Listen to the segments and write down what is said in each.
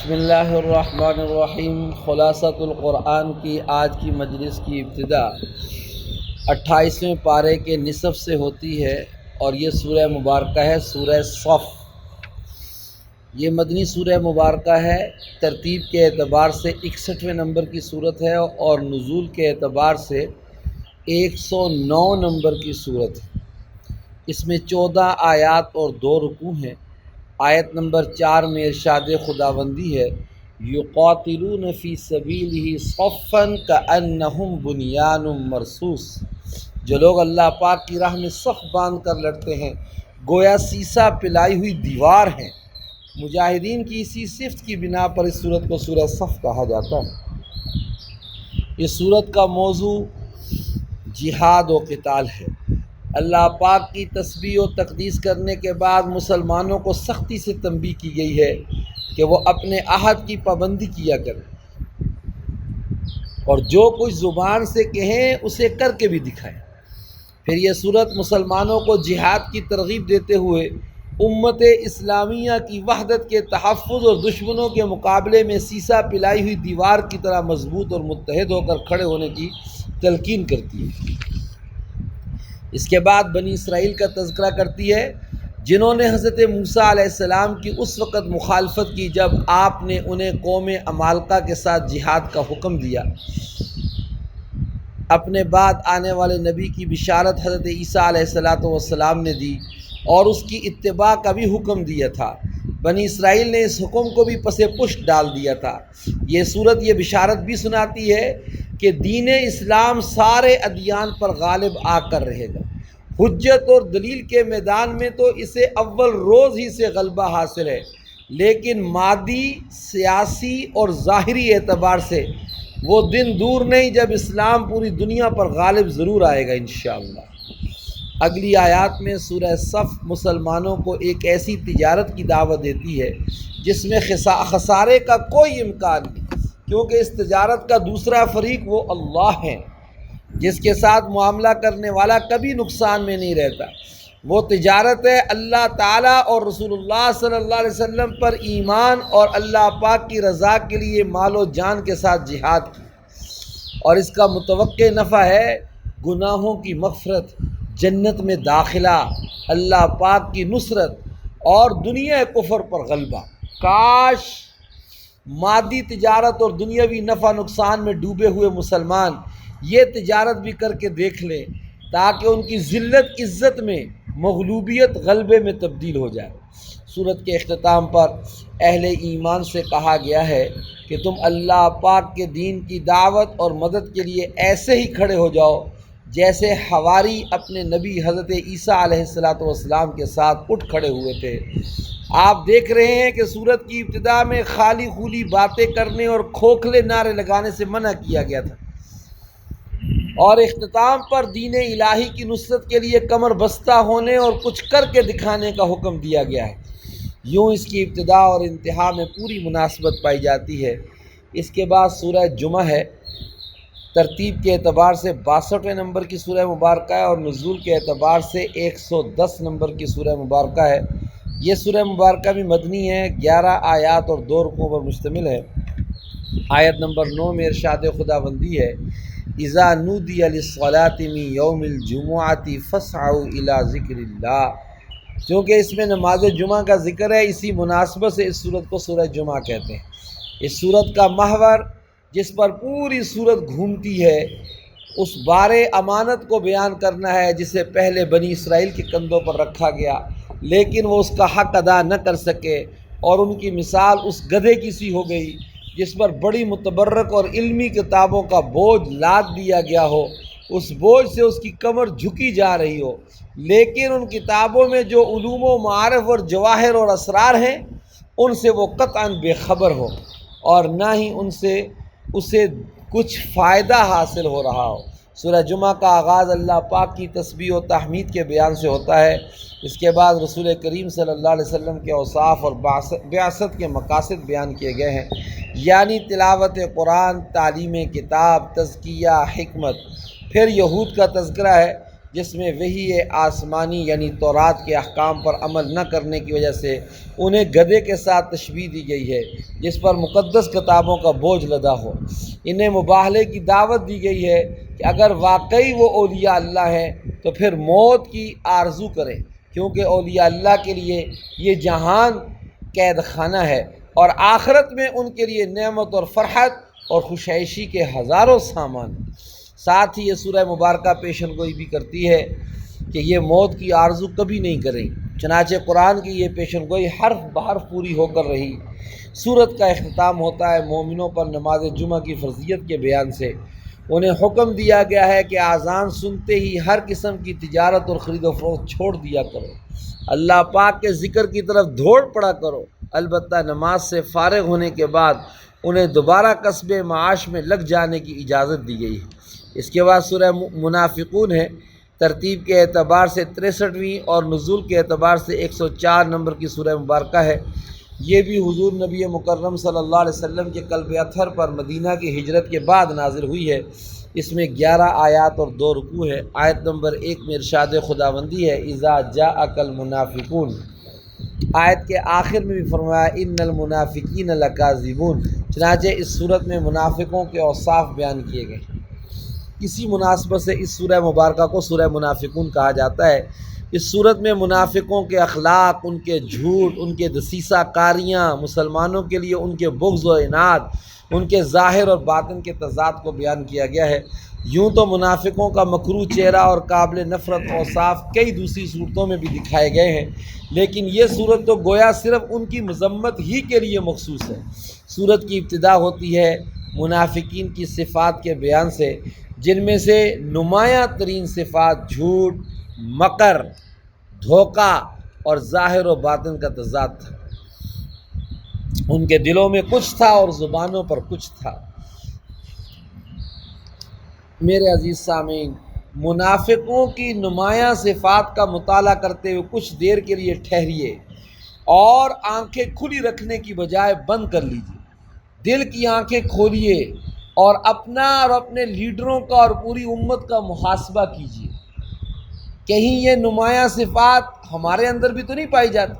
بسم اللہ الرحمن الرحیم۔ خلاصۃ القرآن کی آج کی مجلس کی ابتدا 28ویں پارے کے نصف سے ہوتی ہے اور یہ سورہ مبارکہ ہے سورہ صف۔ یہ مدنی سورہ مبارکہ ہے، ترتیب کے اعتبار سے 61ویں نمبر کی صورت ہے اور نزول کے اعتبار سے 109 نمبر کی صورت ہے۔ اس میں 14 آیات اور 2 رکوع ہیں۔ آیت نمبر 4 میں ارشاد خداوندی ہے یقاتلون فی سبیلہ صفا کأنہم بنیان مرصوص۔ جو لوگ اللہ پاک کی راہ میں صف باندھ کر لڑتے ہیں گویا سیسا پلائی ہوئی دیوار ہیں۔ مجاہدین کی اسی صفت کی بنا پر اس سورت کو سورہ صف کہا جاتا ہے۔ اس سورت کا موضوع جہاد و قتال ہے۔ اللہ پاک کی تسبیح و تقدیس کرنے کے بعد مسلمانوں کو سختی سے تنبیہ کی گئی ہے کہ وہ اپنے عہد کی پابندی کیا کریں اور جو کچھ زبان سے کہیں اسے کر کے بھی دکھائیں۔ پھر یہ سورت مسلمانوں کو جہاد کی ترغیب دیتے ہوئے امت اسلامیہ کی وحدت کے تحفظ اور دشمنوں کے مقابلے میں سیسا پلائی ہوئی دیوار کی طرح مضبوط اور متحد ہو کر کھڑے ہونے کی تلقین کرتی ہے۔ اس کے بعد بنی اسرائیل کا تذکرہ کرتی ہے جنہوں نے حضرت موسیٰ علیہ السلام کی اس وقت مخالفت کی جب آپ نے انہیں قوم عمالقہ کے ساتھ جہاد کا حکم دیا۔ اپنے بعد آنے والے نبی کی بشارت حضرت عیسیٰ علیہ السلام نے دی اور اس کی اتباع کا بھی حکم دیا تھا۔ بنی اسرائیل نے اس حکم کو بھی پس پشت ڈال دیا تھا۔ یہ سورت یہ بشارت بھی سناتی ہے کہ دین اسلام سارے ادیان پر غالب آ کر رہے گا۔ حجت اور دلیل کے میدان میں تو اسے اول روز ہی سے غلبہ حاصل ہے، لیکن مادی، سیاسی اور ظاہری اعتبار سے وہ دن دور نہیں جب اسلام پوری دنیا پر غالب ضرور آئے گا انشاءاللہ۔ اگلی آیات میں سورہ صف مسلمانوں کو ایک ایسی تجارت کی دعوت دیتی ہے جس میں خسارے کا کوئی امکان نہیں، کیونکہ اس تجارت کا دوسرا فریق وہ اللہ ہے جس کے ساتھ معاملہ کرنے والا کبھی نقصان میں نہیں رہتا۔ وہ تجارت ہے اللہ تعالیٰ اور رسول اللہ صلی اللہ علیہ وسلم پر ایمان اور اللہ پاک کی رضا کے لیے مال و جان کے ساتھ جہاد کی، اور اس کا متوقع نفع ہے گناہوں کی مغفرت، جنت میں داخلہ، اللہ پاک کی نصرت اور دنیا کفر پر غلبہ۔ کاش مادی تجارت اور دنیاوی نفع نقصان میں ڈوبے ہوئے مسلمان یہ تجارت بھی کر کے دیکھ لیں تاکہ ان کی ذلت عزت میں، مغلوبیت غلبے میں تبدیل ہو جائے۔ سورت کے اختتام پر اہل ایمان سے کہا گیا ہے کہ تم اللہ پاک کے دین کی دعوت اور مدد کے لیے ایسے ہی کھڑے ہو جاؤ جیسے حواری اپنے نبی حضرت عیسیٰ علیہ السلام کے ساتھ اٹھ کھڑے ہوئے تھے۔ آپ دیکھ رہے ہیں کہ سورت کی ابتدا میں خالی خولی باتیں کرنے اور کھوکھلے نعرے لگانے سے منع کیا گیا تھا اور اختتام پر دین الہی کی نصرت کے لیے کمر بستہ ہونے اور کچھ کر کے دکھانے کا حکم دیا گیا ہے۔ یوں اس کی ابتدا اور انتہا میں پوری مناسبت پائی جاتی ہے۔ اس کے بعد سورہ جمعہ ہے، ترتیب کے اعتبار سے 62ویں نمبر کی سورہ مبارکہ ہے اور نزول کے اعتبار سے 110 نمبر کی سورہ مبارکہ ہے۔ یہ سورہ مبارکہ بھی مدنی ہے، 11 آیات اور 2 رکوعوں پر مشتمل ہے۔ آیت نمبر 9 میں ارشاد خداوندی ہے اذا نودی للصلاۃ من یوم الجمعۃ فاسعوا الی ذکر اللہ۔ چونکہ اس میں نماز جمعہ کا ذکر ہے، اسی مناسبت سے اس سورت کو سورہ جمعہ کہتے ہیں۔ اس سورت کا محور جس پر پوری سورت گھومتی ہے اس بار امانت کو بیان کرنا ہے جسے پہلے بنی اسرائیل کے کندھوں پر رکھا گیا لیکن وہ اس کا حق ادا نہ کر سکے، اور ان کی مثال اس گدھے کی سی ہو گئی جس پر بڑی متبرک اور علمی کتابوں کا بوجھ لاد دیا گیا ہو۔ اس بوجھ سے اس کی کمر جھکی جا رہی ہو، لیکن ان کتابوں میں جو علوم و معارف اور جواہر اور اسرار ہیں ان سے وہ قطعاً بے خبر ہو اور نہ ہی ان سے اسے کچھ فائدہ حاصل ہو رہا ہو۔ سورہ جمعہ کا آغاز اللہ پاک کی تسبیح و تحمید کے بیان سے ہوتا ہے۔ اس کے بعد رسول کریم صلی اللہ علیہ وسلم کے اوصاف اور بعثت کے مقاصد بیان کیے گئے ہیں، یعنی تلاوت قرآن، تعلیم کتاب، تزکیہ، حکمت۔ پھر یہود کا تذکرہ ہے جس میں وحی آسمانی یعنی تورات کے احکام پر عمل نہ کرنے کی وجہ سے انہیں گدھے کے ساتھ تشبیہ دی گئی ہے جس پر مقدس کتابوں کا بوجھ لدا ہو۔ انہیں مباہلے کی دعوت دی گئی ہے کہ اگر واقعی وہ اولیاء اللہ ہیں تو پھر موت کی آرزو کریں، کیونکہ اولیاء اللہ کے لیے یہ جہان قید خانہ ہے اور آخرت میں ان کے لیے نعمت اور فرحت اور خوش عیشی کے ہزاروں سامان ہیں۔ ساتھ ہی یہ سورہ مبارکہ پیشن گوئی بھی کرتی ہے کہ یہ موت کی آرزو کبھی نہیں کریں، چنانچہ قرآن کی یہ پیشن گوئی حرف بحرف پوری ہو کر رہی۔ سورت کا اختتام ہوتا ہے مومنوں پر نماز جمعہ کی فرضیت کے بیان سے۔ انہیں حکم دیا گیا ہے کہ اذان سنتے ہی ہر قسم کی تجارت اور خرید و فروخت چھوڑ دیا کرو، اللہ پاک کے ذکر کی طرف دوڑ پڑا کرو، البتہ نماز سے فارغ ہونے کے بعد انہیں دوبارہ کسب معاش میں لگ جانے کی اجازت دی گئی ہے۔ اس کے بعد سورہ منافقون ہے، ترتیب کے اعتبار سے 63ویں اور نزول کے اعتبار سے 104 نمبر کی سورہ مبارکہ ہے۔ یہ بھی حضور نبی مکرم صلی اللہ علیہ وسلم کے قلب اطہر پر مدینہ کی ہجرت کے بعد نازل ہوئی ہے۔ اس میں 11 آیات اور 2 رکوع ہے۔ آیت نمبر 1 میں ارشاد خداوندی ہے اذا جاءک المنافقون۔ آیت کے آخر میں بھی فرمایا ان المنافقین لکاذبون۔ چنانچہ اس صورت میں منافقوں کے اوصاف بیان کیے گئے۔ کسی مناسبت سے اس سورہ مبارکہ کو سورہ منافقون کہا جاتا ہے۔ اس صورت میں منافقوں کے اخلاق، ان کے جھوٹ، ان کے دسیسہ کاریاں، مسلمانوں کے لیے ان کے بغض و عناد، ان کے ظاہر اور باطن کے تضاد کو بیان کیا گیا ہے۔ یوں تو منافقوں کا مکروہ چہرہ اور قابل نفرت اوصاف کئی دوسری صورتوں میں بھی دکھائے گئے ہیں، لیکن یہ صورت تو گویا صرف ان کی مذمت ہی کے لیے مخصوص ہے۔ صورت کی ابتدا ہوتی ہے منافقین کی صفات کے بیان سے، جن میں سے نمایاں ترین صفات جھوٹ، مکر، دھوکہ اور ظاہر و باطن کا تضاد تھا۔ ان کے دلوں میں کچھ تھا اور زبانوں پر کچھ تھا۔ میرے عزیز سامعین، منافقوں کی نمایاں صفات کا مطالعہ کرتے ہوئے کچھ دیر کے لیے ٹھہریے اور آنکھیں کھلی رکھنے کی بجائے بند کر لیجیے۔ دل کی آنکھیں کھولیے اور اپنا اور اپنے لیڈروں کا اور پوری امت کا محاسبہ کیجیے۔ کہیں یہ نمایاں صفات ہمارے اندر بھی تو نہیں پائی جاتی؟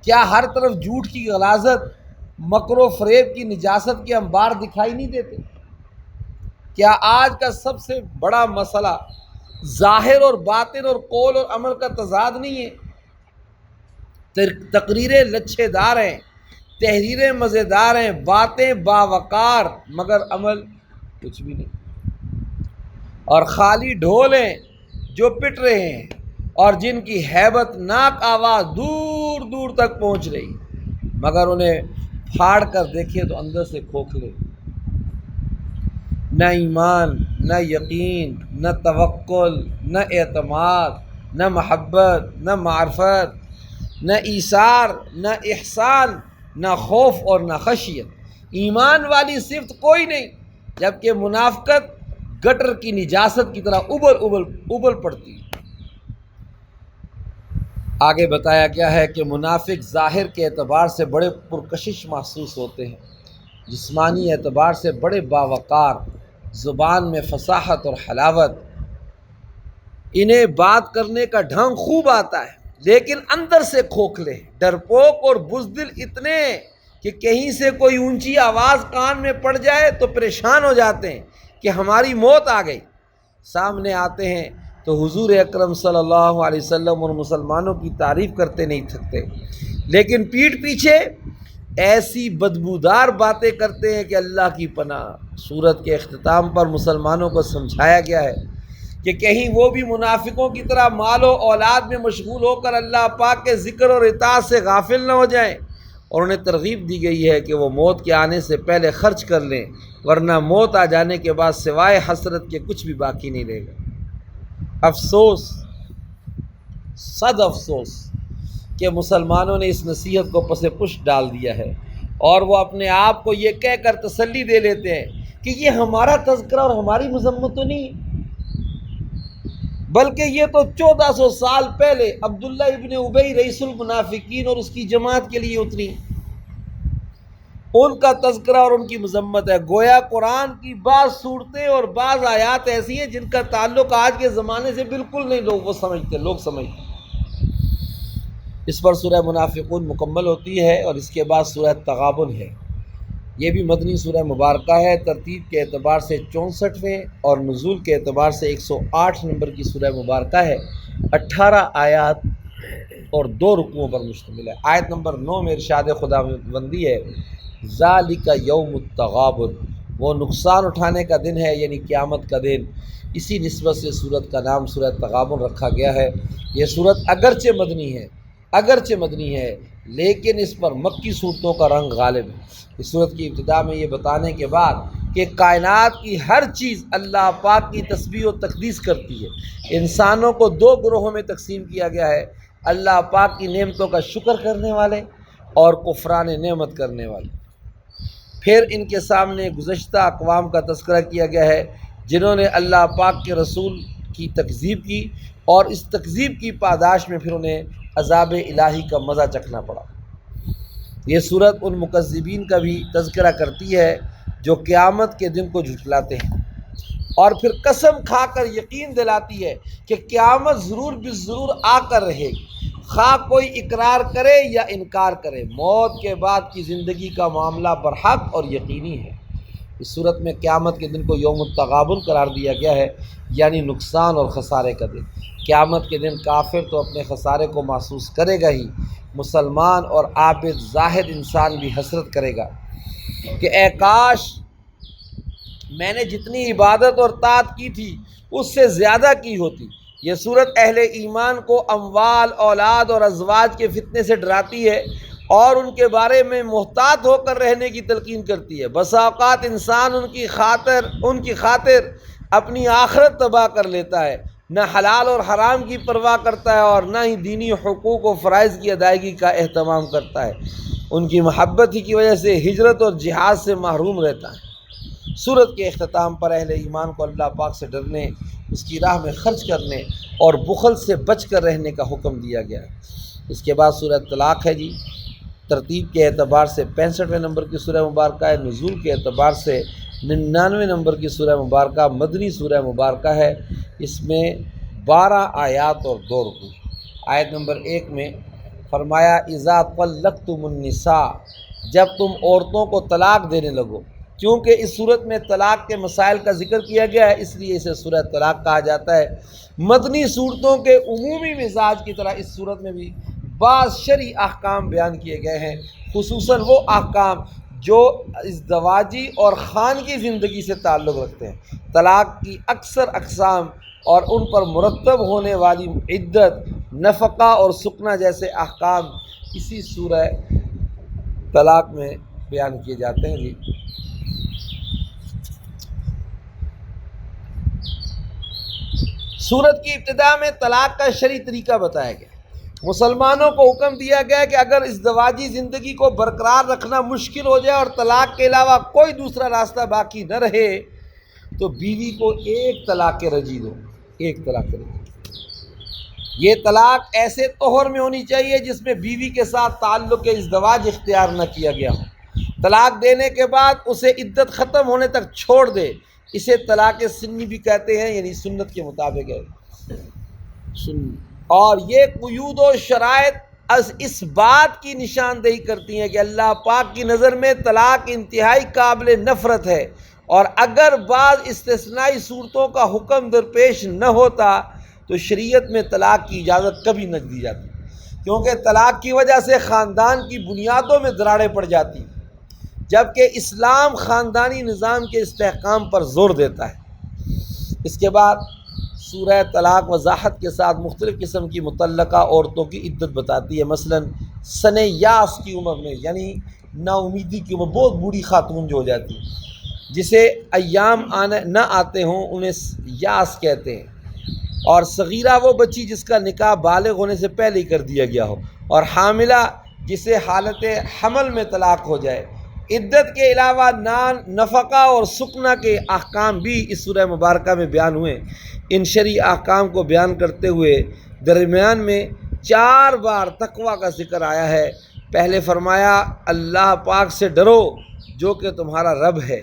کیا ہر طرف جھوٹ کی غلاظت، مکر و فریب کی نجاست کے انبار دکھائی نہیں دیتے؟ کیا آج کا سب سے بڑا مسئلہ ظاہر اور باطن اور قول اور عمل کا تضاد نہیں ہے؟ تقریریں لچھے دار ہیں، تحریریں مزیدار ہیں، باتیں باوقار، مگر عمل کچھ بھی نہیں، اور خالی ڈھول ہیں جو پٹ رہے ہیں اور جن کی ہیبت ناک آواز دور دور تک پہنچ رہی، مگر انہیں پھاڑ کر دیکھیں تو اندر سے کھوکھلے، نہ ایمان، نہ یقین، نہ توکل، نہ اعتماد، نہ محبت، نہ معرفت، نہ ایثار، نہ احسان، نہ خوف اور نہ خشیت۔ ایمان والی صفت کوئی نہیں، جبکہ منافقت گٹر کی نجاست کی طرح ابل پڑتی ہے۔ آگے بتایا گیا ہے کہ منافق ظاہر کے اعتبار سے بڑے پرکشش محسوس ہوتے ہیں، جسمانی اعتبار سے بڑے باوقار، زبان میں فصاحت اور حلاوت، انہیں بات کرنے کا ڈھنگ خوب آتا ہے، لیکن اندر سے کھوکھلے، ڈرپوک اور بزدل اتنے کہ کہیں سے کوئی اونچی آواز کان میں پڑ جائے تو پریشان ہو جاتے ہیں کہ ہماری موت آ گئی۔ سامنے آتے ہیں تو حضور اکرم صلی اللہ علیہ وسلم اور مسلمانوں کی تعریف کرتے نہیں تھکتے، لیکن پیٹھ پیچھے ایسی بدبودار باتیں کرتے ہیں کہ اللہ کی پناہ۔ سورت کے اختتام پر مسلمانوں کو سمجھایا گیا ہے کہ کہیں وہ بھی منافقوں کی طرح مال و اولاد میں مشغول ہو کر اللہ پاک کے ذکر اور اطاعت سے غافل نہ ہو جائیں، اور انہیں ترغیب دی گئی ہے کہ وہ موت کے آنے سے پہلے خرچ کر لیں، ورنہ موت آ جانے کے بعد سوائے حسرت کے کچھ بھی باقی نہیں رہے گا۔ افسوس، صد افسوس کہ مسلمانوں نے اس نصیحت کو پس پش ڈال دیا ہے، اور وہ اپنے آپ کو یہ کہہ کر تسلی دے لیتے ہیں کہ یہ ہمارا تذکرہ اور ہماری مذمت تو نہیں، بلکہ یہ تو 1400 سال پہلے عبداللہ ابن ابی رئیس المنافقین اور اس کی جماعت کے لیے اتری۔ ان کا تذکرہ اور ان کی مذمت ہے۔ گویا قرآن کی بعض صورتیں اور بعض آیات ایسی ہیں جن کا تعلق آج کے زمانے سے بالکل نہیں لوگ سمجھتے۔ اس پر سورہ منافقون مکمل ہوتی ہے اور اس کے بعد سورہ تغابن ہے۔ یہ بھی مدنی سورہ مبارکہ ہے، ترتیب کے اعتبار سے 64ویں اور نزول کے اعتبار سے 108 نمبر کی سورہ مبارکہ ہے۔ 18 آیات اور 2 رکوعوں پر مشتمل ہے۔ آیت نمبر 9 میں ارشاد خداوندی ہے ذالک یوم التغابن، وہ نقصان اٹھانے کا دن ہے، یعنی قیامت کا دن۔ اسی نسبت سے سورت کا نام سورہ تغابن رکھا گیا ہے۔ یہ سورت اگرچہ مدنی ہے لیکن اس پر مکی صورتوں کا رنگ غالب ہے۔ اس سورت کی ابتدا میں یہ بتانے کے بعد کہ کائنات کی ہر چیز اللہ پاک کی تسبیح و تقدیس کرتی ہے، انسانوں کو 2 گروہوں میں تقسیم کیا گیا ہے، اللہ پاک کی نعمتوں کا شکر کرنے والے اور کفران نعمت کرنے والے۔ پھر ان کے سامنے گزشتہ اقوام کا تذکرہ کیا گیا ہے جنہوں نے اللہ پاک کے رسول کی تکذیب کی، اور اس تکذیب کی پاداش میں پھر انہیں عذاب الہی کا مزہ چکھنا پڑا۔ یہ صورت ان مکذبین کا بھی تذکرہ کرتی ہے جو قیامت کے دن کو جھٹلاتے ہیں، اور پھر قسم کھا کر یقین دلاتی ہے کہ قیامت ضرور بالضرور آ کر رہے گی، خواہ کوئی اقرار کرے یا انکار کرے۔ موت کے بعد کی زندگی کا معاملہ برحق اور یقینی ہے۔ اس صورت میں قیامت کے دن کو یوم التغابن قرار دیا گیا ہے، یعنی نقصان اور خسارے کا دن۔ قیامت کے دن کافر تو اپنے خسارے کو محسوس کرے گا ہی، مسلمان اور عابد زاہد انسان بھی حسرت کرے گا کہ اے کاش میں نے جتنی عبادت اور طاعت کی تھی اس سے زیادہ کی ہوتی۔ یہ صورت اہل ایمان کو اموال، اولاد اور ازواج کے فتنے سے ڈراتی ہے اور ان کے بارے میں محتاط ہو کر رہنے کی تلقین کرتی ہے۔ بسا اوقات انسان ان کی خاطر اپنی آخرت تباہ کر لیتا ہے، نہ حلال اور حرام کی پرواہ کرتا ہے اور نہ ہی دینی حقوق و فرائض کی ادائیگی کا اہتمام کرتا ہے۔ ان کی محبت ہی کی وجہ سے ہجرت اور جہاد سے محروم رہتا ہے۔ سورت کے اختتام پر اہل ایمان کو اللہ پاک سے ڈرنے، اس کی راہ میں خرچ کرنے اور بخل سے بچ کر رہنے کا حکم دیا گیا ہے۔ اس کے بعد سورہ طلاق ہے جی، ترتیب کے اعتبار سے 65ویں نمبر کی سورہ مبارکہ ہے، نزول کے اعتبار سے 99ویں نمبر کی سورہ مبارکہ، مدنی سورہ مبارکہ ہے۔ اس میں 12 آیات اور 2 رکوع۔ آیت نمبر 1 میں فرمایا اذا طلقتم النساء، جب تم عورتوں کو طلاق دینے لگو۔ کیونکہ اس صورت میں طلاق کے مسائل کا ذکر کیا گیا ہے اس لیے اسے سورہ طلاق کہا جاتا ہے۔ مدنی صورتوں کے عمومی مزاج کی طرح اس صورت میں بھی بعض شرعی احکام بیان کیے گئے ہیں، خصوصاً وہ احکام جو ازدواجی اور خانگی زندگی سے تعلق رکھتے ہیں۔ طلاق کی اکثر اقسام اور ان پر مرتب ہونے والی عدت، نفقہ اور سکنا جیسے احکام اسی سورہ طلاق میں بیان کیے جاتے ہیں جی۔ سورت کی ابتدا میں طلاق کا شرعی طریقہ بتایا گیا۔ مسلمانوں کو حکم دیا گیا کہ اگر ازدواجی زندگی کو برقرار رکھنا مشکل ہو جائے اور طلاق کے علاوہ کوئی دوسرا راستہ باقی نہ رہے تو بیوی کو 1 طلاق رجعی دو، 1 طلاق رجعی۔ یہ طلاق ایسے طہر میں ہونی چاہیے جس میں بیوی کے ساتھ تعلق ازدواج اختیار نہ کیا گیا ہو۔ طلاق دینے کے بعد اسے عدت ختم ہونے تک چھوڑ دے، اسے طلاق سنی بھی کہتے ہیں، یعنی سنت کے مطابق ہے۔ اور یہ قیود و شرائط اس بات کی نشاندہی کرتی ہیں کہ اللہ پاک کی نظر میں طلاق انتہائی قابل نفرت ہے، اور اگر بعض استثنائی صورتوں کا حکم درپیش نہ ہوتا تو شریعت میں طلاق کی اجازت کبھی نہ دی جاتی، کیونکہ طلاق کی وجہ سے خاندان کی بنیادوں میں دراڑیں پڑ جاتی، جبکہ اسلام خاندانی نظام کے استحکام پر زور دیتا ہے۔ اس کے بعد سورہ طلاق وضاحت کے ساتھ مختلف قسم کی مطلقہ عورتوں کی عدت بتاتی ہے۔ مثلا سن یاس کی عمر میں، یعنی نا امیدی کی عمر، بہت بوڑھی خاتون جو ہو جاتی ہے، جسے ایام نہ آتے ہوں انہیں یاس کہتے ہیں، اور صغیرہ وہ بچی جس کا نکاح بالغ ہونے سے پہلے ہی کر دیا گیا ہو، اور حاملہ جسے حالت حمل میں طلاق ہو جائے۔ عدت کے علاوہ نفقہ اور سکنا کے احکام بھی اس سورہ مبارکہ میں بیان ہوئے۔ ان شرعی احکام کو بیان کرتے ہوئے درمیان میں 4 بار تقویٰ کا ذکر آیا ہے، پہلے فرمایا اللہ پاک سے ڈرو جو کہ تمہارا رب ہے،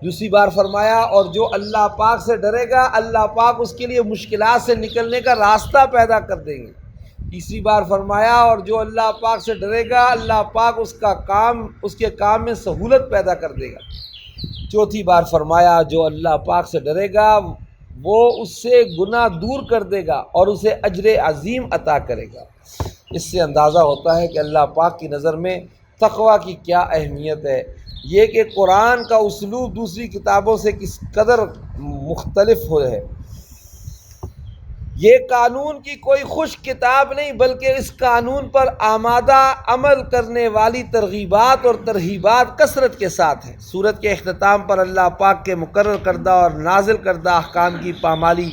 دوسری بار فرمایا اور جو اللہ پاک سے ڈرے گا اللہ پاک اس کے لیے مشکلات سے نکلنے کا راستہ پیدا کر دیں گے، تیسری بار فرمایا اور جو اللہ پاک سے ڈرے گا اللہ پاک اس کے کام میں سہولت پیدا کر دے گا، چوتھی بار فرمایا جو اللہ پاک سے ڈرے گا وہ اس سے گناہ دور کر دے گا اور اسے اجر عظیم عطا کرے گا۔ اس سے اندازہ ہوتا ہے کہ اللہ پاک کی نظر میں تقویٰ کی کیا اہمیت ہے، یہ کہ قرآن کا اسلوب دوسری کتابوں سے کس قدر مختلف ہے۔ یہ قانون کی کوئی خوش کتاب نہیں بلکہ اس قانون پر آمادہ عمل کرنے والی ترغیبات اور ترہیبات کثرت کے ساتھ ہیں۔ سورت کے اختتام پر اللہ پاک کے مقرر کردہ اور نازل کردہ احکام کی پامالی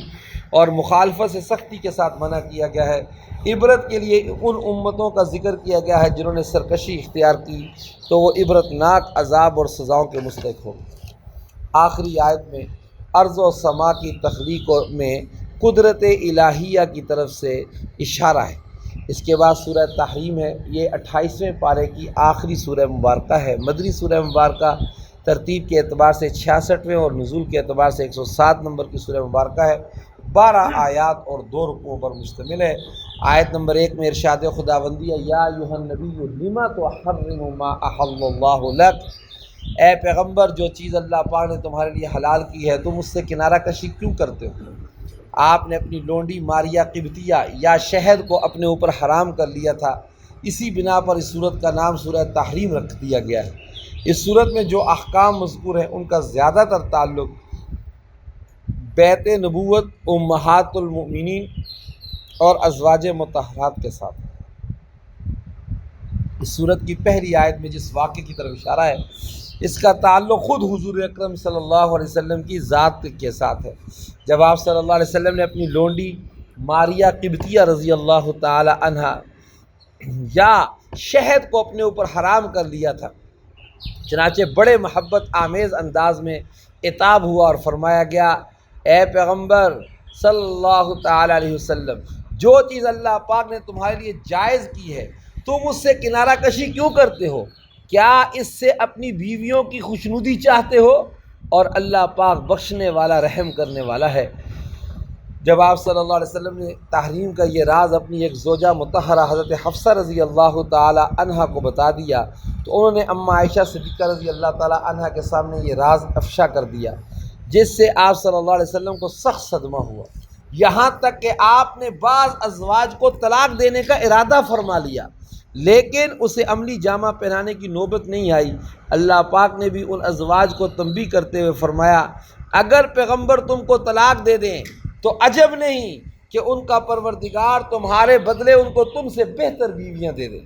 اور مخالفت سے سختی کے ساتھ منع کیا گیا ہے۔ عبرت کے لیے ان امتوں کا ذکر کیا گیا ہے جنہوں نے سرکشی اختیار کی تو وہ عبرتناک عذاب اور سزاؤں کے مستحق ہوں۔ آخری آیت میں ارض و سما کی تخلیق میں قدرت الہیہ کی طرف سے اشارہ ہے۔ اس کے بعد سورہ تحریم ہے، یہ 28ویں پارے کی آخری سورہ مبارکہ ہے، مدنی سورہ مبارکہ، ترتیب کے اعتبار سے 66ویں اور نزول کے اعتبار سے 107 نمبر کی سورہ مبارکہ ہے، 12 آیات اور 2 رکوعوں پر مشتمل ہے۔ آیت نمبر 1 میں ارشاد خداوندی ہے یا ایھا النبی لما تحرم ما احل اللہ لک، اے پیغمبر جو چیز اللہ پاک نے تمہارے لیے حلال کی ہے تم اس سے کنارہ کشی کیوں کرتے ہو؟ آپ نے اپنی لونڈی ماریہ قبطیہ یا شہد کو اپنے اوپر حرام کر لیا تھا، اسی بنا پر اس صورت کا نام سورہ تحریم رکھ دیا گیا ہے۔ اس صورت میں جو احکام مذکور ہیں ان کا زیادہ تر تعلق بیت نبوت، امہات المؤمنین اور ازواج مطہرات کے ساتھ۔ اس صورت کی پہلی آیت میں جس واقعے کی طرف اشارہ ہے اس کا تعلق خود حضور اکرم صلی اللہ علیہ وسلم کی ذات کے ساتھ ہے۔ جب آپ صلی اللہ علیہ وسلم نے اپنی لونڈی ماریہ قبطیہ رضی اللہ تعالی عنہا یا شہد کو اپنے اوپر حرام کر لیا تھا، چنانچہ بڑے محبت آمیز انداز میں عتاب ہوا اور فرمایا گیا اے پیغمبر صلی اللہ تعالی علیہ وسلم جو چیز اللہ پاک نے تمہارے لیے جائز کی ہے تم اس سے کنارہ کشی کیوں کرتے ہو؟ کیا اس سے اپنی بیویوں کی خوشنودی چاہتے ہو؟ اور اللہ پاک بخشنے والا رحم کرنے والا ہے۔ جب آپ صلی اللہ علیہ وسلم نے تحریم کا یہ راز اپنی ایک زوجہ مطہرہ حضرت حفصہ رضی اللہ تعالی عنہا کو بتا دیا تو انہوں نے اماں عائشہ صدیقہ رضی اللہ تعالی عنہا کے سامنے یہ راز افشا کر دیا، جس سے آپ صلی اللہ علیہ وسلم کو سخت صدمہ ہوا، یہاں تک کہ آپ نے بعض ازواج کو طلاق دینے کا ارادہ فرما لیا، لیکن اسے عملی جامہ پہنانے کی نوبت نہیں آئی۔ اللہ پاک نے بھی ان ازواج کو تنبیہ کرتے ہوئے فرمایا اگر پیغمبر تم کو طلاق دے دیں تو عجب نہیں کہ ان کا پروردگار تمہارے بدلے ان کو تم سے بہتر بیویاں دے دے۔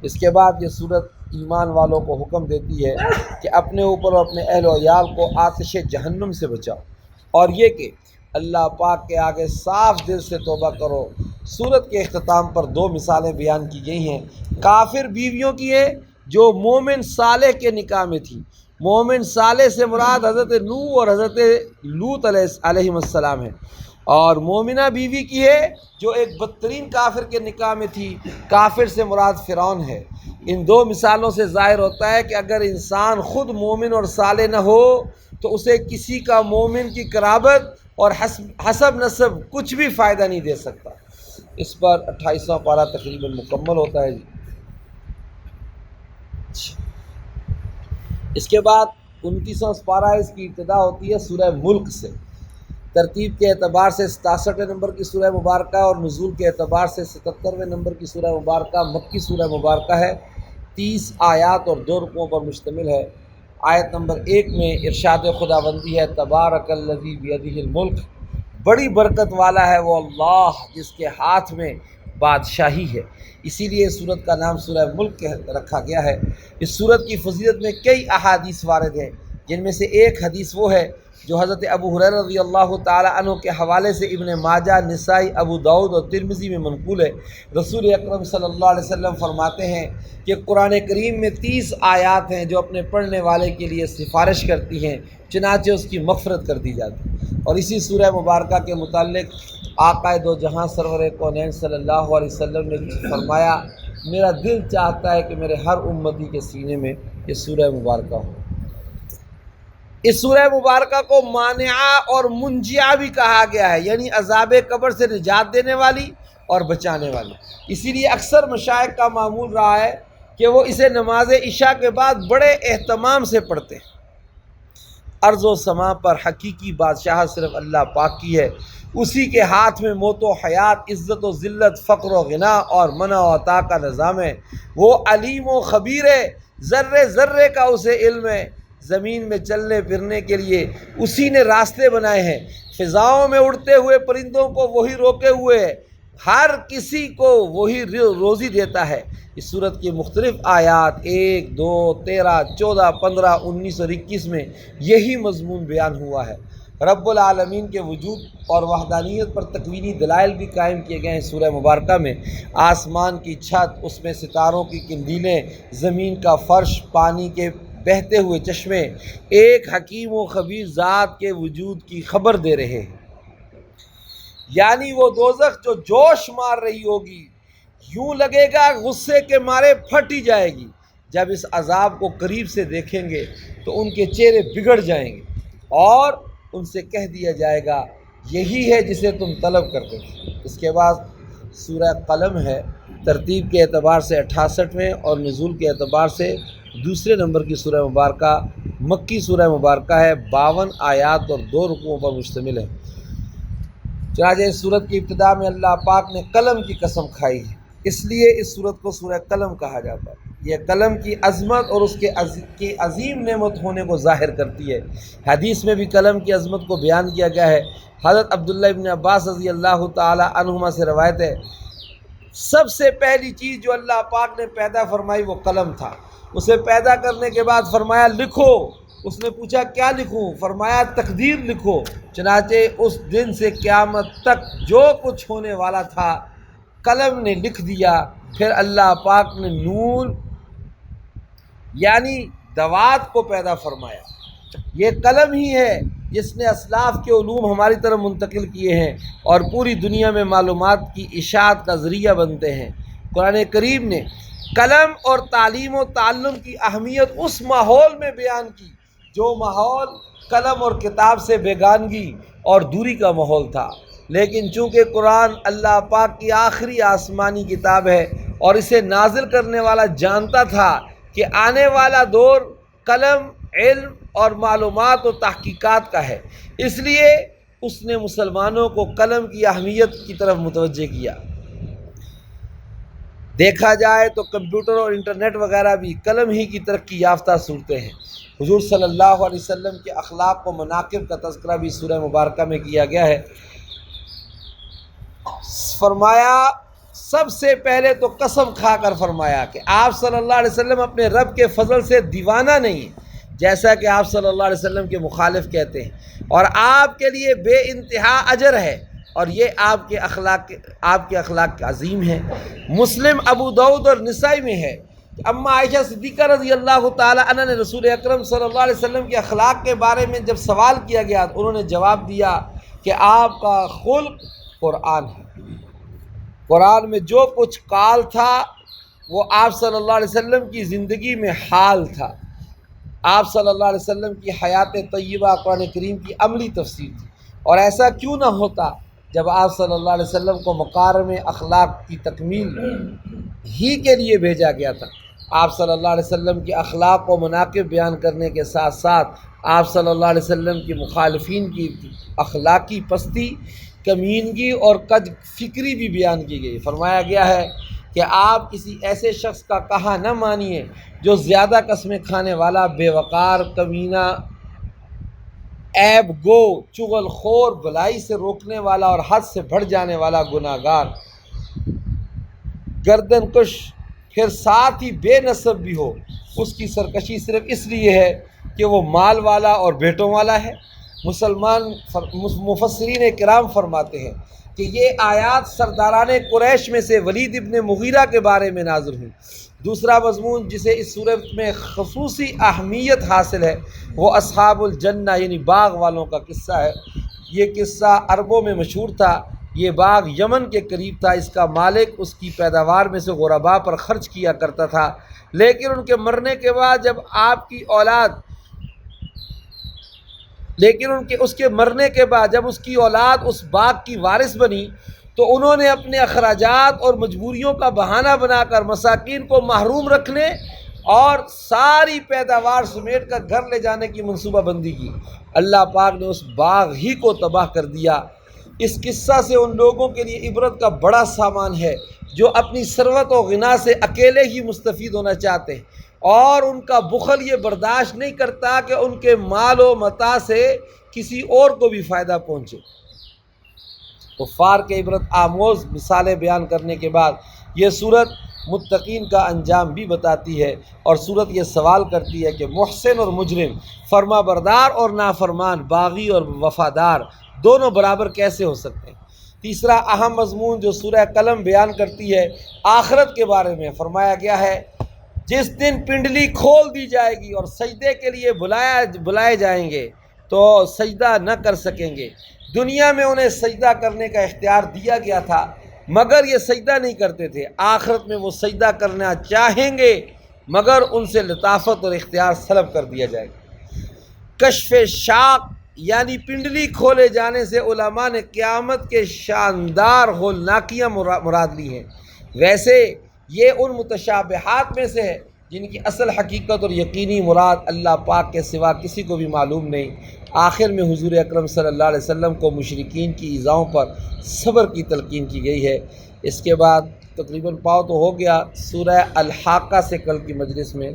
اس کے بعد یہ صورت ایمان والوں کو حکم دیتی ہے کہ اپنے اوپر اور اپنے اہل و عیال کو آتش جہنم سے بچاؤ، اور یہ کہ اللہ پاک کے آگے صاف دل سے توبہ کرو۔ سورت کے اختتام پر 2 مثالیں بیان کی گئی ہیں، کافر بیویوں کی ہے جو مومن صالح کے نکاح میں تھی۔ مومن صالح سے مراد حضرت نوح اور حضرت لوط علیہ السلام ہے، اور مومنہ بیوی کی ہے جو ایک بدترین کافر کے نکاح میں تھی، کافر سے مراد فرعون ہے۔ ان 2 مثالوں سے ظاہر ہوتا ہے کہ اگر انسان خود مومن اور صالح نہ ہو تو اسے کسی کا مومن کی قرابت اور حسب نسب کچھ بھی فائدہ نہیں دے سکتا۔ اس پر 28واں پارہ تقریباً مکمل ہوتا ہے۔ اس کے بعد 29واں پارہ اس کی ابتدا ہوتی ہے سورہ ملک سے، ترتیب کے اعتبار سے 67ویں نمبر کی سورہ مبارکہ اور نزول کے اعتبار سے 77ویں نمبر کی سورہ مبارکہ مکی سورہ مبارکہ ہے، 30 آیات اور 2 رکوعوں پر مشتمل ہے۔ آیت نمبر 1 میں ارشاد خداوندی ہے تبارک الذی بیدہ الملک، بڑی برکت والا ہے وہ اللہ جس کے ہاتھ میں بادشاہی ہے، اسی لیے اس سورت کا نام سورہ ملک رکھا گیا ہے۔ اس سورت کی فضیلت میں کئی احادیث وارد ہیں، جن میں سے ایک حدیث وہ ہے جو حضرت ابو ہریرہ رضی اللہ تعالی عنہ کے حوالے سے ابن ماجہ، نسائی، ابو داؤد اور ترمذی میں منقول ہے۔ رسول اکرم صلی اللہ علیہ وسلم فرماتے ہیں کہ قرآن کریم میں 30 آیات ہیں جو اپنے پڑھنے والے کے لیے سفارش کرتی ہیں، چنانچہ اس کی مغفرت کر دی جاتی ہے۔ اور اسی سورہ مبارکہ کے متعلق آقا دو جہاں سرور کونین صلی اللہ علیہ وسلم نے فرمایا میرا دل چاہتا ہے کہ میرے ہر امتی کے سینے میں یہ سورہ مبارکہ ہو۔ اس سورہ مبارکہ کو مانعہ اور منجیہ بھی کہا گیا ہے، یعنی عذاب قبر سے نجات دینے والی اور بچانے والی۔ اسی لیے اکثر مشائخ کا معمول رہا ہے کہ وہ اسے نماز عشاء کے بعد بڑے اہتمام سے پڑھتے ہیں۔ ارض و سما پر حقیقی بادشاہ صرف اللہ پاک کی ہے، اسی کے ہاتھ میں موت و حیات، عزت و ذلت، فقر و غنا اور منع و عطا کا نظام ہے۔ وہ علیم و خبیر ہے، ذرے ذرے کا اسے علم ہے۔ زمین میں چلنے پھرنے کے لیے اسی نے راستے بنائے ہیں، فضاؤں میں اڑتے ہوئے پرندوں کو وہی روکے ہوئے ہے، ہر کسی کو وہی روزی دیتا ہے۔ اس صورت کی مختلف آیات 1، 2، 13، 14، 15، 19 اور 21 میں یہی مضمون بیان ہوا ہے۔ رب العالمین کے وجود اور وحدانیت پر تکوینی دلائل بھی قائم کیے گئے ہیں سورہ مبارکہ میں۔ آسمان کی چھت، اس میں ستاروں کی قندیلیں، زمین کا فرش، پانی کے بہتے ہوئے چشمے، ایک حکیم و خبیر ذات کے وجود کی خبر دے رہے ہیں۔ یعنی وہ دوزخ جو جوش مار رہی ہوگی، یوں لگے گا غصے کے مارے پھٹ ہی جائے گی۔ جب اس عذاب کو قریب سے دیکھیں گے تو ان کے چہرے بگڑ جائیں گے اور ان سے کہہ دیا جائے گا یہی ہے جسے تم طلب کرتے تھے۔ اس کے بعد سورہ قلم ہے، ترتیب کے اعتبار سے 68ویں اور نزول کے اعتبار سے دوسرے نمبر کی سورہ مبارکہ، مکی سورہ مبارکہ ہے، 52 آیات اور 2 رکوعوں پر مشتمل ہے۔ چنانچہ اس سورت کی ابتدا میں اللہ پاک نے قلم کی قسم کھائی ہے، اس لیے اس سورت کو سورہ قلم کہا جاتا ہے۔ یہ قلم کی عظمت اور اس کے عظیم نعمت ہونے کو ظاہر کرتی ہے۔ حدیث میں بھی قلم کی عظمت کو بیان کیا گیا ہے۔ حضرت عبداللہ ابن عباس رضی اللہ تعالی عنہما سے روایت ہے، سب سے پہلی چیز جو اللہ پاک نے پیدا فرمائی وہ قلم تھا۔ اسے پیدا کرنے کے بعد فرمایا لکھو۔ اس نے پوچھا کیا لکھوں؟ فرمایا تقدیر لکھو۔ چنانچہ اس دن سے قیامت تک جو کچھ ہونے والا تھا قلم نے لکھ دیا۔ پھر اللہ پاک نے نون یعنی دوات کو پیدا فرمایا۔ یہ قلم ہی ہے جس نے اسلاف کے علوم ہماری طرف منتقل کیے ہیں اور پوری دنیا میں معلومات کی اشاعت کا ذریعہ بنتے ہیں۔ قرآن کریم نے قلم اور تعلیم و تعلم کی اہمیت اس ماحول میں بیان کی جو ماحول قلم اور کتاب سے بیگانگی اور دوری کا ماحول تھا، لیکن چونکہ قرآن اللہ پاک کی آخری آسمانی کتاب ہے اور اسے نازل کرنے والا جانتا تھا کہ آنے والا دور قلم، علم اور معلومات و تحقیقات کا ہے، اس لیے اس نے مسلمانوں کو قلم کی اہمیت کی طرف متوجہ کیا۔ دیکھا جائے تو کمپیوٹر اور انٹرنیٹ وغیرہ بھی قلم ہی کی ترقی یافتہ صورتیں ہیں۔ حضور صلی اللہ علیہ وسلم کے اخلاق و مناقب کا تذکرہ بھی سورہ مبارکہ میں کیا گیا ہے۔ فرمایا سب سے پہلے تو قسم کھا کر فرمایا کہ آپ صلی اللہ علیہ وسلم اپنے رب کے فضل سے دیوانہ نہیں ہیں، جیسا کہ آپ صلی اللہ علیہ وسلم کے مخالف کہتے ہیں، اور آپ کے لیے بے انتہا اجر ہے اور یہ آپ کے اخلاق عظیم ہیں۔ مسلم، ابو داؤد اور نسائی میں ہے کہ اما عائشہ صدیقہ رضی اللہ تعالی عنہ نے رسول اکرم صلی اللہ علیہ وسلم کے اخلاق کے بارے میں جب سوال کیا گیا تو انہوں نے جواب دیا کہ آپ کا خلق قرآن ہے۔ قرآن میں جو کچھ قال تھا وہ آپ صلی اللہ علیہ وسلم کی زندگی میں حال تھا۔ آپ صلی اللہ علیہ وسلم کی حیات طیبہ قرآن کریم کی عملی تفسیر تھی، اور ایسا کیوں نہ ہوتا جب آپ صلی اللہ علیہ وسلم کو مکارم اخلاق کی تکمیل ہی کے لیے بھیجا گیا تھا۔ آپ صلی اللہ علیہ وسلم کے اخلاق و مناقب بیان کرنے کے ساتھ ساتھ آپ صلی اللہ علیہ وسلم کی مخالفین کی اخلاقی پستی، کمینگی اور کج فکری بھی بیان کی گئی۔ فرمایا گیا ہے کہ آپ کسی ایسے شخص کا کہا نہ مانیے جو زیادہ قسمیں کھانے والا، بے وقار، کمینہ، عیب گو، چغل خور، بلائی سے روکنے والا اور حد سے بڑھ جانے والا گناہگار، گردن کش، پھر ساتھ ہی بے نسب بھی ہو۔ اس کی سرکشی صرف اس لیے ہے کہ وہ مال والا اور بیٹوں والا ہے۔ مفسرین کرام فرماتے ہیں کہ یہ آیات سرداران قریش میں سے ولید ابن مغیرہ کے بارے میں نازل ہوئی۔ دوسرا مضمون جسے اس صورت میں خصوصی اہمیت حاصل ہے وہ اصحاب الجنہ یعنی باغ والوں کا قصہ ہے۔ یہ قصہ عربوں میں مشہور تھا۔ یہ باغ یمن کے قریب تھا، اس کا مالک اس کی پیداوار میں سے غرباء پر خرچ کیا کرتا تھا، لیکن ان کے مرنے کے بعد جب آپ کی اولاد اس کے مرنے کے بعد جب اس کی اولاد اس باغ کی وارث بنی تو انہوں نے اپنے اخراجات اور مجبوریوں کا بہانہ بنا کر مساکین کو محروم رکھنے اور ساری پیداوار سمیٹ کر گھر لے جانے کی منصوبہ بندی کی۔ اللہ پاک نے اس باغ ہی کو تباہ کر دیا۔ اس قصہ سے ان لوگوں کے لیے عبرت کا بڑا سامان ہے جو اپنی ثروت و غنا سے اکیلے ہی مستفید ہونا چاہتے ہیں، اور ان کا بخل یہ برداشت نہیں کرتا کہ ان کے مال و متاع سے کسی اور کو بھی فائدہ پہنچے۔ کفار کے عبرت آموز مثالیں بیان کرنے کے بعد یہ صورت متقین کا انجام بھی بتاتی ہے، اور صورت یہ سوال کرتی ہے کہ محسن اور مجرم، فرما بردار اور نافرمان، باغی اور وفادار دونوں برابر کیسے ہو سکتے ہیں؟ تیسرا اہم مضمون جو سورہ قلم بیان کرتی ہے آخرت کے بارے میں، فرمایا گیا ہے جس دن پنڈلی کھول دی جائے گی اور سجدے کے لیے بلائے جائیں گے تو سجدہ نہ کر سکیں گے۔ دنیا میں انہیں سجدہ کرنے کا اختیار دیا گیا تھا مگر یہ سجدہ نہیں کرتے تھے، آخرت میں وہ سجدہ کرنا چاہیں گے مگر ان سے لطافت اور اختیار سلب کر دیا جائے گا۔ کشف شاق یعنی پنڈلی کھولے جانے سے علماء نے قیامت کے شاندار ہولناکیاں مراد لی ہیں۔ ویسے یہ ان متشابہات میں سے ہے جن کی اصل حقیقت اور یقینی مراد اللہ پاک کے سوا کسی کو بھی معلوم نہیں۔ آخر میں حضور اکرم صلی اللہ علیہ وسلم کو مشرکین کی ایذاؤں پر صبر کی تلقین کی گئی ہے۔ اس کے بعد تقریباً پاؤ تو ہو گیا، سورہ الحاقہ سے کل کی مجلس میں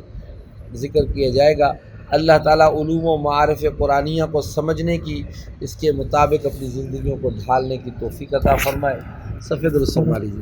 ذکر کیا جائے گا۔ اللہ تعالیٰ علوم و معارف قرآنیہ کو سمجھنے کی، اس کے مطابق اپنی زندگیوں کو ڈھالنے کی توفیق عطا فرمائے۔ صفحہ درست فرما لیجیے۔